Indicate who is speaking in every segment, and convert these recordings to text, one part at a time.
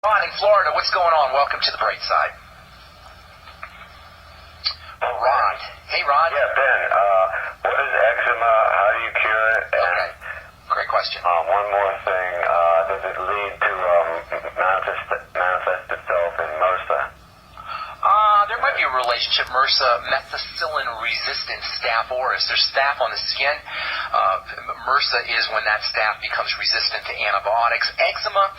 Speaker 1: Ron in Florida, what's going on? Welcome to the Bright Side. Ron. Hey, Ron.
Speaker 2: Yeah, Ben. What is eczema? How do you cure it?
Speaker 1: Okay. Great question.
Speaker 2: One more thing. Does it lead to manifest itself in MRSA?
Speaker 1: There might be a relationship. MRSA, methicillin-resistant Staph aureus. There's staph on the skin. MRSA is when that staph becomes resistant to antibiotics. Eczema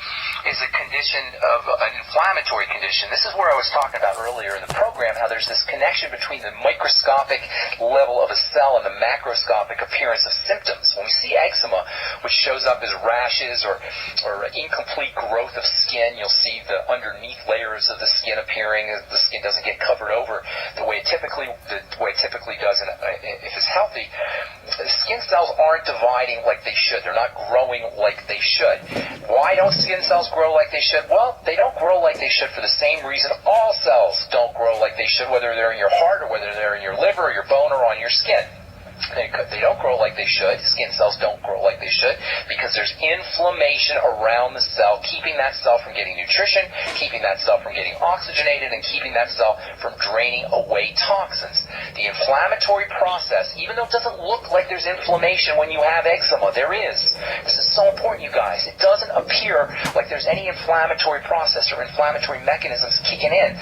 Speaker 1: is a condition of an inflammatory condition. This is where I was talking about earlier in the program, how there's this connection between the microscopic level of a cell and the macroscopic appearance of symptoms. When we see eczema, which shows up as rashes or incomplete growth of skin, you'll see the underneath layers of the skin appearing as the skin doesn't get covered over the way it typically does if it's healthy. The skin cells aren't dividing like they should. They're not growing like they should. Why don't skin cells grow like they should? Well, they don't grow like they should for the same reason all cells don't grow like they should, whether they're in your heart or whether they're in your liver or your bone or on your skin. They don't grow like they should. Skin cells don't grow like they should because there's inflammation around the cell, keeping that cell from getting nutrition, keeping that cell from getting oxygenated, and keeping that cell from draining away toxins. The inflammatory process, even though it doesn't look like there's inflammation when you have eczema, there is. This is so important, you guys. It doesn't appear like there's any inflammatory process or inflammatory mechanisms kicking in.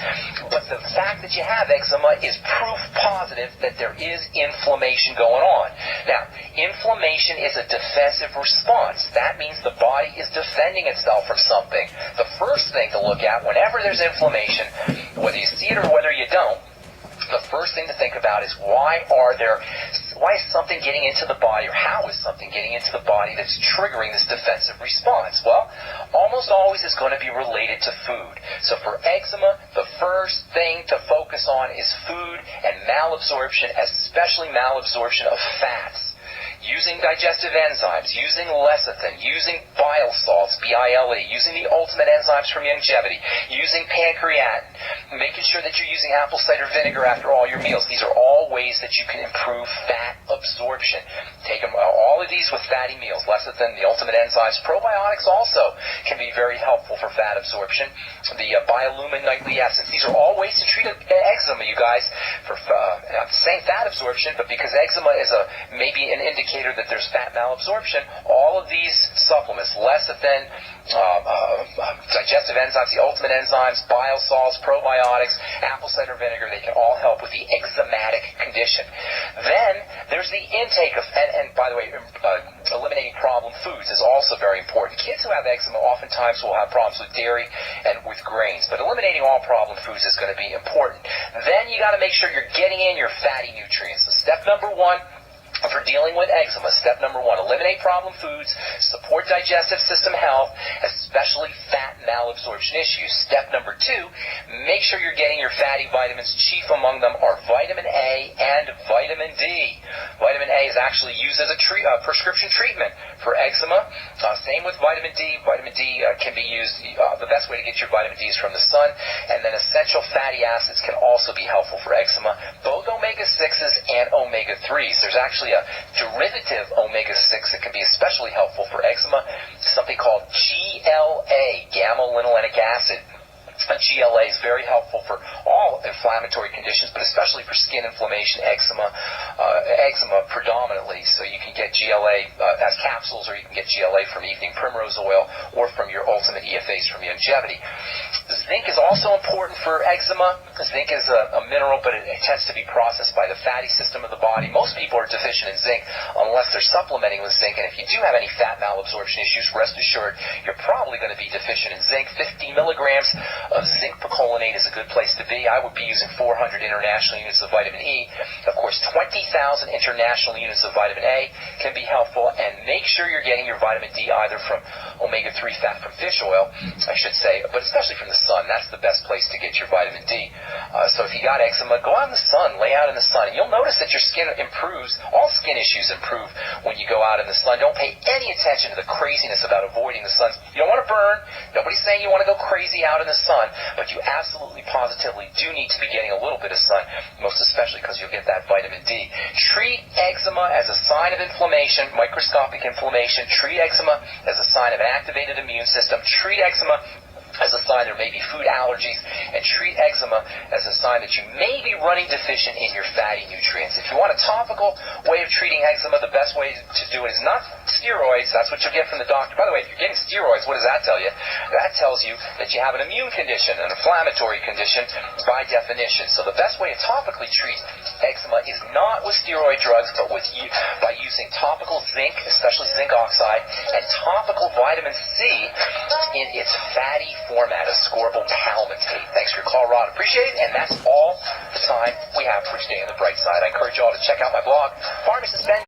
Speaker 1: But the fact that you have eczema is proof positive that there is inflammation going on. Now, inflammation is a defensive response. That means the body is defending itself from something. The first thing to look at whenever there's inflammation, whether you see it or whether you don't, the first thing to think about is why is something getting into the body, or how is something getting into the body that's triggering this defensive response? Well, almost always it's going to be related to food. So for eczema, the first thing to focus on is food and malabsorption, especially malabsorption of fats. Using digestive enzymes, using lecithin, using bile salts, BILE, using the ultimate enzymes from longevity, using pancreatin, making sure that you're using apple cider vinegar after all your meals. These are all ways that you can improve fat absorption. Take them, all of these with fatty meals, lecithin, the ultimate enzymes. Probiotics also can be very helpful for fat absorption. The biolumin nightly essence. These are all ways to treat eczema, you guys. I'm saying fat absorption, but because eczema is maybe an indicator that there's fat malabsorption, all of these supplements, lecithin, digestive enzymes, the ultimate enzymes, bile salts, probiotics, apple cider vinegar, they can all help with the eczematic condition. Then there's the intake of, and by the way, eliminating problem foods is also very important. Kids who have eczema oftentimes will have problems with dairy and with grains, but eliminating all problem foods is going to be important. Then you got to make sure you're getting in your fatty nutrients. So step number one, for dealing with eczema, step number one, eliminate problem foods, support digestive system health, especially fat malabsorption issues. Step number two, make sure you're getting your fatty vitamins. Chief among them are vitamin A and vitamin D. Vitamin A is actually used as a prescription treatment for eczema. Same with vitamin D. Vitamin D can be used, the best way to get your vitamin D is from the sun. And then essential fatty acids can also be helpful for eczema, both omega-6s and omega-3s. There's actually a derivative omega-6 that can be especially helpful for eczema, something called GLA, gamma-linolenic acid. GLA is very helpful for all inflammatory conditions, but especially for skin inflammation, eczema predominantly. So you can get GLA as capsules, or you can get GLA from evening primrose oil, or from your ultimate EFAs from longevity. Zinc is also important for eczema. Zinc is a mineral, but it tends to be processed by the fatty system of the body. Most people are deficient in zinc unless they're supplementing with zinc, and if you do have any fat malabsorption issues, rest assured you're probably going to be deficient in zinc. 50 milligrams of zinc picolinate is a good place to be. I would be using 400 international units of vitamin E. Of course, 20,000 international units of vitamin A can be helpful, and make sure you're getting your vitamin D either from omega-3 fat from fish oil, I should say, but especially from the sun. That's the best place to get your vitamin D. So if you got eczema, go out in the sun, lay out in the sun, and you'll notice that your skin improves. All skin issues improve when you go out in the sun. Don't pay any attention to the craziness about avoiding the sun. You don't want to burn. Nobody's saying you want to go crazy out in the sun, but you absolutely positively do need to be getting a little bit of sun, most especially because you'll get that vitamin D. Treat eczema as a sign of inflammation, microscopic inflammation. Treat eczema as a sign of an activated immune system. Treat eczema as a sign there may be food allergies, and treat eczema as a sign that you may be running deficient in your fatty nutrients. If you want a topical way of treating eczema, the best way to do it is not steroids. That's what you'll get from the doctor. By the way, if you're getting steroids, what does that tell you? That tells you that you have an immune condition, an inflammatory condition by definition. So the best way to topically treat eczema is not with steroid drugs, but by using topical zinc, especially zinc oxide, and topical vitamin C in its fatty format, a scorable palmitate. Thanks for your call, Rod. Appreciate it. And that's all the time we have for today on The Bright Side. I encourage you all to check out my blog, Pharmacist Ben.